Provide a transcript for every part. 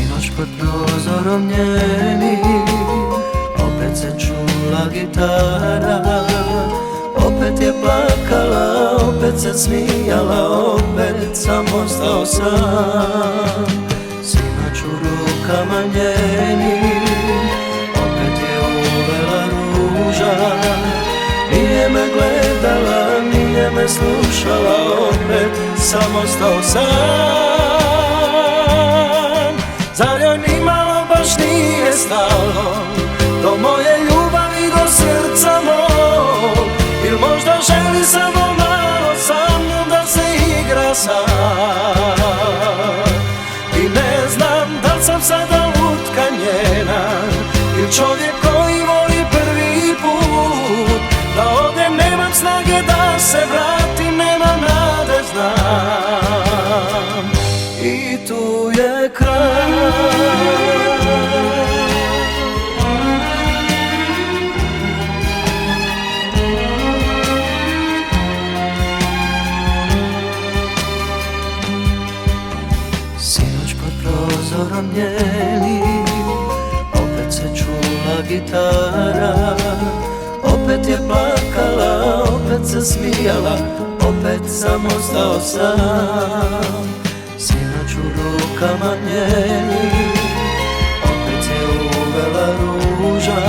Sinoć pod prozorom njenim opet se čula gitara, opet je plakala, opet se smijala, opet sam ostao sam. Sinoć u rukama njenim opet je uvela ruža, nije me gledala, nije me slušala, opet sam ostao sam. Zar joj nimalo baš nije stalo do moje ljubavi, do srca mog? Ili možda želi samo malo sa mnom da se igra sam? I ne znam da li sam sada lutka njena ili čovjek koji voli prvi put. Da ovdje nemam snage da se vratim, nemam nade, znam. I tu je kraj. Sinoć pod prozorom njenim opet se čula gitara, opet je plakala, opet se smijala, opet sam ostao sam. Sinoć u rukama njenim opet je uvela ruža,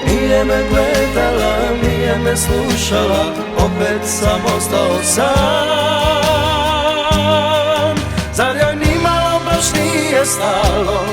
nije me gledala, nije me slušala, opet sam ostao sam. Zar joj nimalo baš nije stalo